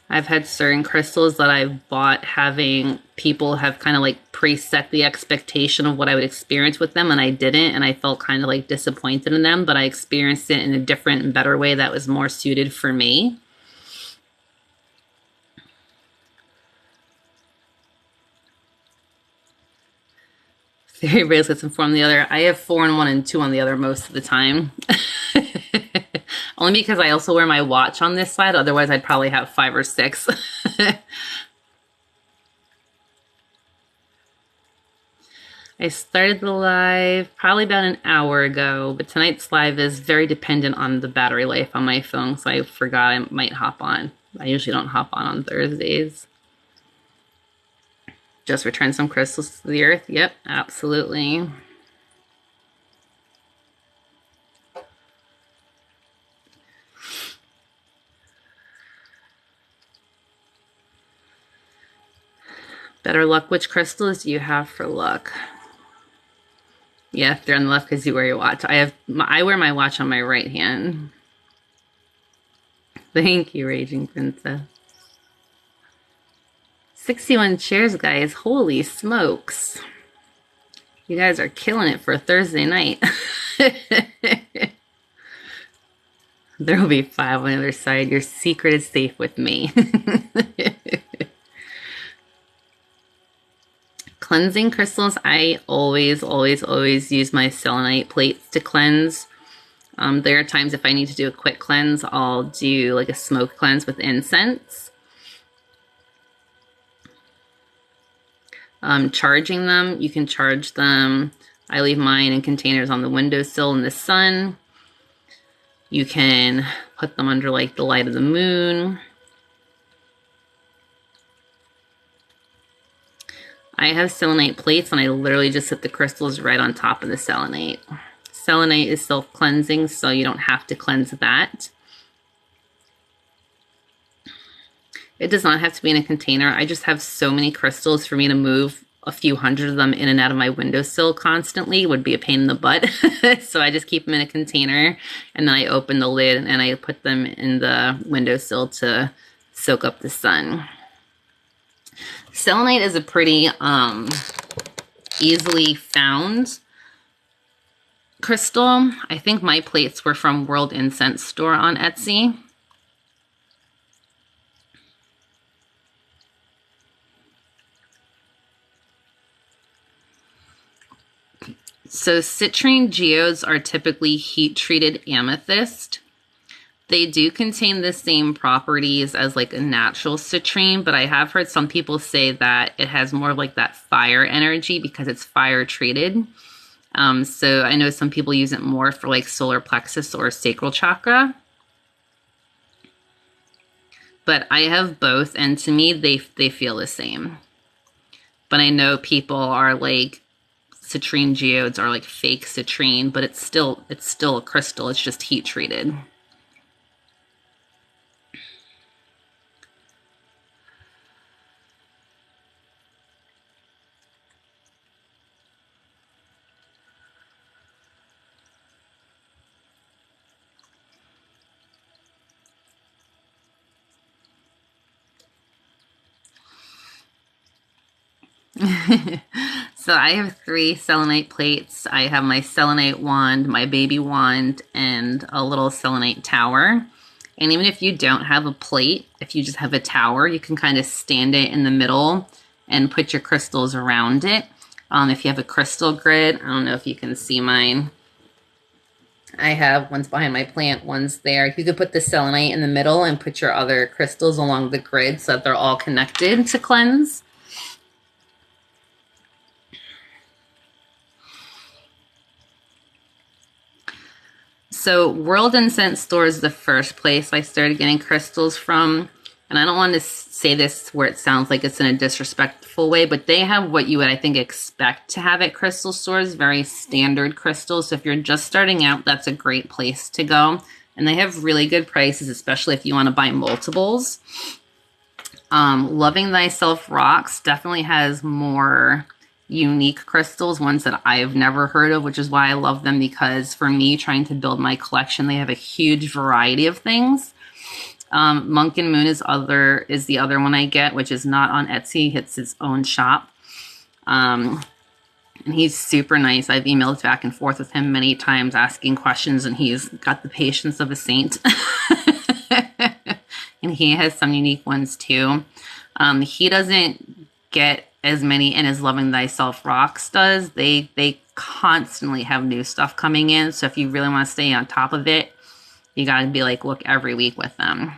I've had certain crystals that I've bought having people have kind of like preset the expectation of what I would experience with them, and I didn't, and I felt kind of like disappointed in them, but I experienced it in a different and better way that was more suited for me. Fairy bracelets inform the other. I have 4 on one and 2 on the other most of the time. Only because I also wear my watch on this side. Otherwise, I'd probably have 5 or 6. I started the live probably about an hour ago, but tonight's live is very dependent on the battery life on my phone, so I forgot I might hop on. I usually don't hop on Thursdays. Just return some crystals to the earth. Yep, absolutely. Better luck. Which crystals do you have for luck? Yeah, they're on the left because you wear your watch. I wear my watch on my right hand. Thank you, Raging Princess. 61 shares, guys. Holy smokes. You guys are killing it for a Thursday night. There will be 5 on the other side. Your secret is safe with me. Cleansing crystals, I always use my selenite plates to cleanse. There are times if I need to do a quick cleanse, I'll do like a smoke cleanse with incense. Charging them, you can charge them. I leave mine in containers on the windowsill in the sun. You can put them under like the light of the moon. I have selenite plates and I literally just set the crystals right on top of the selenite. Selenite is self-cleansing, so you don't have to cleanse that. It does not have to be in a container. I just have so many crystals for me to move a few hundred of them in and out of my windowsill constantly would be a pain in the butt. So I just keep them in a container and then I open the lid and I put them in the windowsill to soak up the sun. Selenite is a pretty easily found crystal. I think my plates were from World Incense Store on Etsy. So citrine geodes are typically heat-treated amethyst. They do contain the same properties as like a natural citrine, but I have heard some people say that it has more of like that fire energy because it's fire-treated. So I know some people use it more for like solar plexus or sacral chakra. But I have both, and to me, they feel the same. But I know people are like, citrine geodes are like fake citrine, but it's still a crystal. It's just heat treated. So I have 3 selenite plates. I have my selenite wand, my baby wand, and a little selenite tower. And even if you don't have a plate, if you just have a tower, you can kind of stand it in the middle and put your crystals around it. If you have a crystal grid, I don't know if you can see mine. I have one's behind my plant, one's there. You could put the selenite in the middle and put your other crystals along the grid so that they're all connected to cleanse. So World Incense Store is the first place I started getting crystals from. And I don't want to say this where it sounds like it's in a disrespectful way, but they have what you would, I think, expect to have at crystal stores, very standard crystals. So if you're just starting out, that's a great place to go. And they have really good prices, especially if you want to buy multiples. Loving Thyself Rocks definitely has more unique crystals, ones that I've never heard of, which is why I love them, because for me, trying to build my collection, they have a huge variety of things. Monk and Moon is the other one I get, which is not on Etsy. It's his own shop. And he's super nice. I've emailed back and forth with him many times asking questions, and he's got the patience of a saint. And he has some unique ones too. He doesn't get as many in as Loving Thyself Rocks does. They constantly have new stuff coming in. So if you really want to stay on top of it, you got to be like, look every week with them.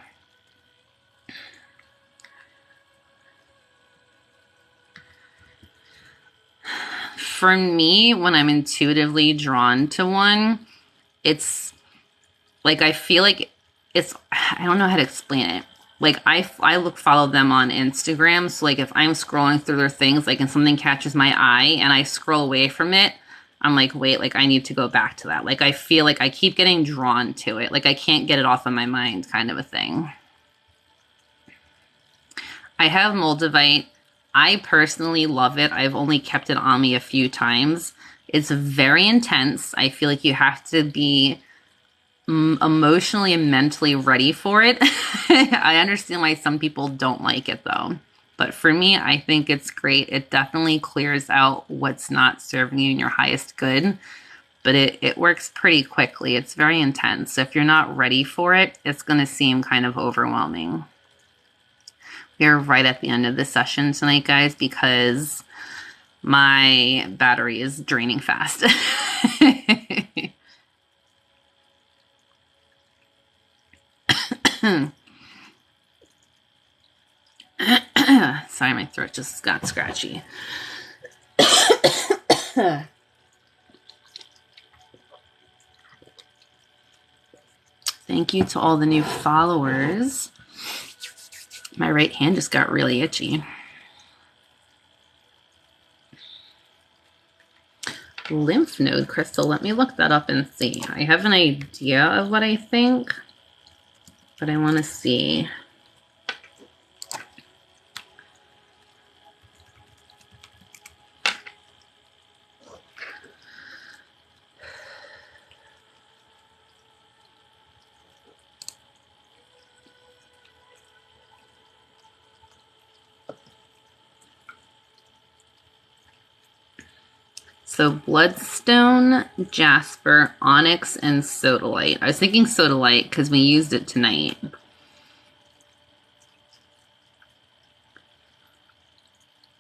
For me, when I'm intuitively drawn to one, it's like, I feel like I don't know how to explain it. Like I follow them on Instagram. So like if I'm scrolling through their things, like and something catches my eye and I scroll away from it, I'm like, wait, like I need to go back to that. Like I feel like I keep getting drawn to it. Like I can't get it off of my mind, kind of a thing. I have Moldavite. I personally love it. I've only kept it on me a few times. It's very intense. I feel like you have to be emotionally and mentally ready for it. I understand why some people don't like it though. But for me, I think it's great. It definitely clears out what's not serving you in your highest good. But it works pretty quickly. It's very intense. So if you're not ready for it, it's going to seem kind of overwhelming. We're right at the end of the session tonight, guys, because my battery is draining fast. Sorry, my throat just got scratchy. Thank you to all the new followers. My right hand just got really itchy. Lymph node crystal. Let me look that up and see. I have an idea of what I think, but I want to see. So bloodstone, jasper, onyx, and sodalite. I was thinking sodalite because we used it tonight.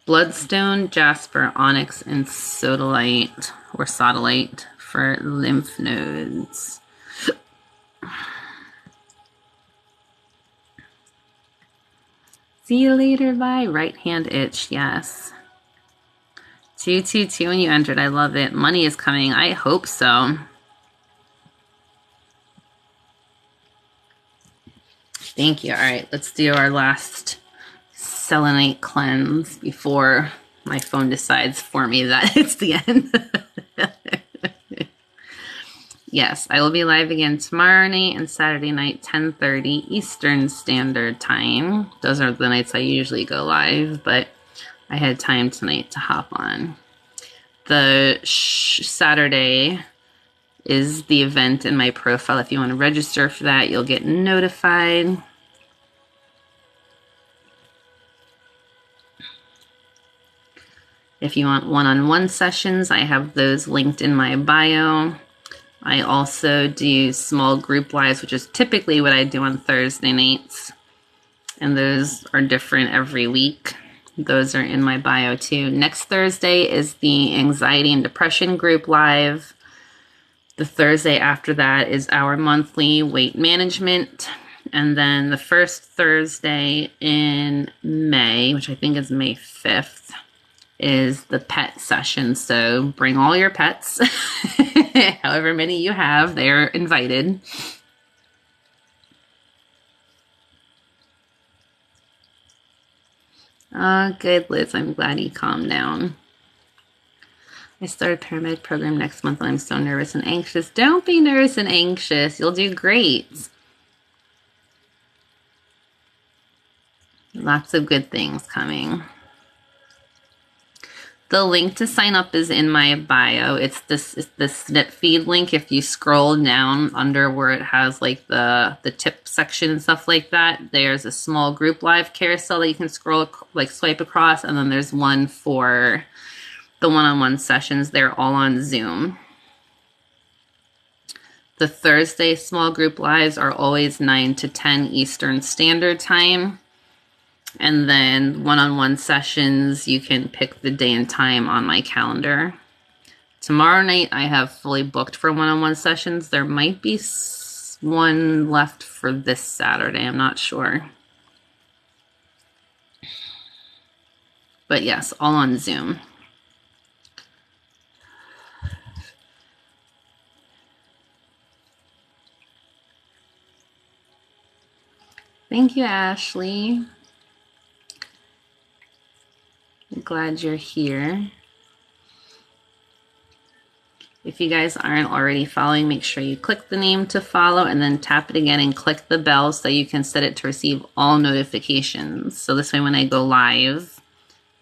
Bloodstone, jasper, onyx, and sodalite, or sodalite for lymph nodes. See you later, bye. Right hand itch, yes. 222 when you entered. I love it. Money is coming. I hope so. Thank you. All right, let's do our last Selenite Cleanse before my phone decides for me that it's the end. Yes, I will be live again tomorrow night and Saturday night, 10:30 Eastern Standard Time. Those are the nights I usually go live, but I had time tonight to hop on. The Saturday is the event in my profile. If you want to register for that, you'll get notified. If you want one-on-one sessions, I have those linked in my bio. I also do small group lives, which is typically what I do on Thursday nights. And those are different every week. Those are in my bio too. Next Thursday is the anxiety and depression group live. The Thursday after that is our monthly weight management. And then the first Thursday in May, which I think is May 5th, is the pet session. So bring all your pets, however many you have, they're invited. Good, Liz. I'm glad you calmed down. I start a pyramid program next month and I'm so nervous and anxious. Don't be nervous and anxious. You'll do great. Lots of good things coming. The link to sign up is in my bio. It's the snip feed link. If you scroll down under where it has like the tip section and stuff like that, there's a small group live carousel that you can scroll, like swipe across, and then there's one for the one-on-one sessions. They're all on Zoom. The Thursday small group lives are always 9 to 10 Eastern Standard Time. And then one-on-one sessions, you can pick the day and time on my calendar. Tomorrow night, I have fully booked for one-on-one sessions. There might be one left for this Saturday. I'm not sure. But yes, all on Zoom. Thank you, Ashley. I'm glad you're here. If you guys aren't already following, make sure you click the name to follow and then tap it again and click the bell so you can set it to receive all notifications. So this way when I go live,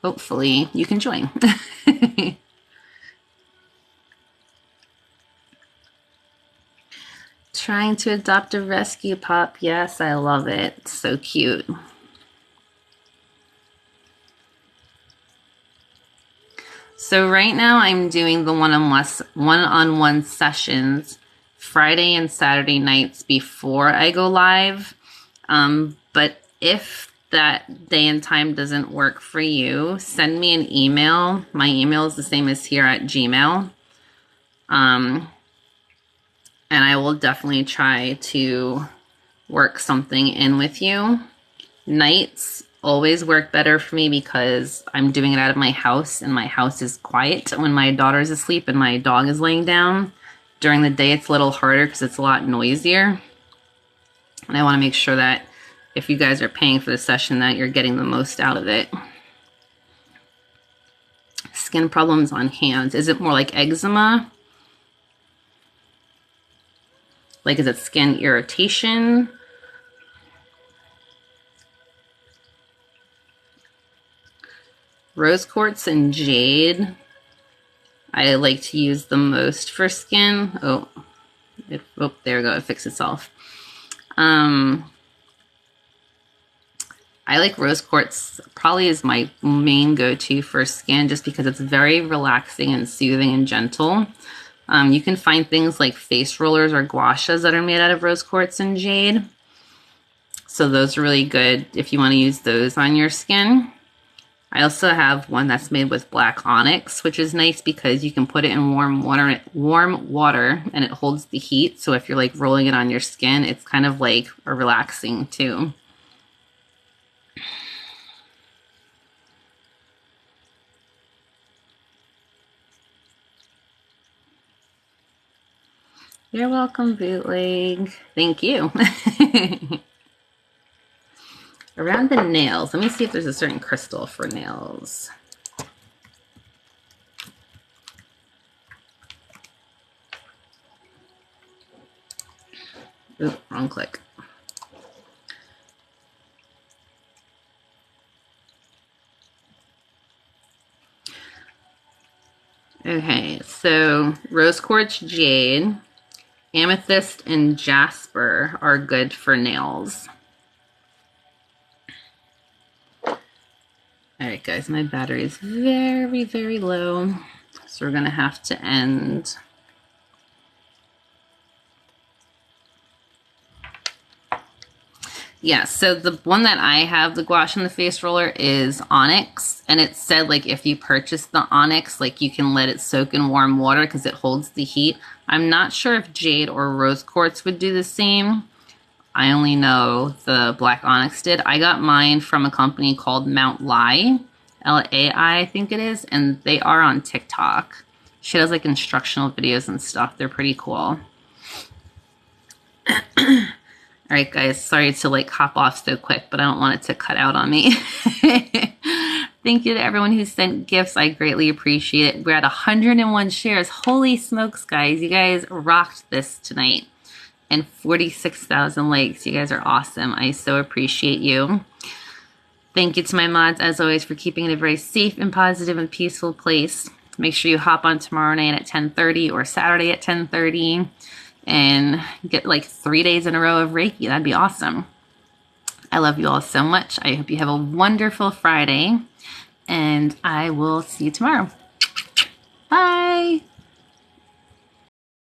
hopefully you can join. Trying to adopt a rescue pup. Yes, I love it. It's so cute. So right now I'm doing the one-on-one sessions Friday and Saturday nights before I go live. But if that day and time doesn't work for you, send me an email. My email is the same as here at Gmail. And I will definitely try to work something in with you. Nights always work better for me because I'm doing it out of my house and my house is quiet when my daughter's asleep and my dog is laying down. During the day, it's a little harder because it's a lot noisier. And I want to make sure that if you guys are paying for the session that you're getting the most out of it. Skin problems on hands. Is it more like eczema? Like, is it skin irritation? Rose quartz and jade, I like to use the most for skin. Oh, there we go. It fixed itself. I like rose quartz probably is my main go-to for skin just because it's very relaxing and soothing and gentle. You can find things like face rollers or gua sha that are made out of rose quartz and jade. So those are really good if you want to use those on your skin. I also have one that's made with black onyx, which is nice because you can put it in warm water and it holds the heat. So if you're like rolling it on your skin, it's kind of like a relaxing too. You're welcome, Bootleg. Thank you. Around the nails, let me see if there's a certain crystal for nails. Oop, wrong click. Okay, so rose quartz jade, amethyst, and jasper are good for nails. All right, guys, my battery is very, very low, so we're gonna have to end. Yeah, so the one that I have, the gua sha and the face roller, is onyx, and it said like if you purchase the onyx, like you can let it soak in warm water because it holds the heat. I'm not sure if jade or rose quartz would do the same. I only know the black onyx did. I got mine from a company called Mount Lai, L-A-I, I think it is, and they are on TikTok. She does like instructional videos and stuff. They're pretty cool. All right, guys, sorry to like hop off so quick, but I don't want it to cut out on me. Thank you to everyone who sent gifts. I greatly appreciate it. We're at 101 shares. Holy smokes, guys. You guys rocked this tonight. And 46,000 likes. You guys are awesome. I so appreciate you. Thank you to my mods, as always, for keeping it a very safe and positive and peaceful place. Make sure you hop on tomorrow night at 10:30 or Saturday at 10:30 and get like 3 days in a row of Reiki. That'd be awesome. I love you all so much. I hope you have a wonderful Friday, and I will see you tomorrow. Bye.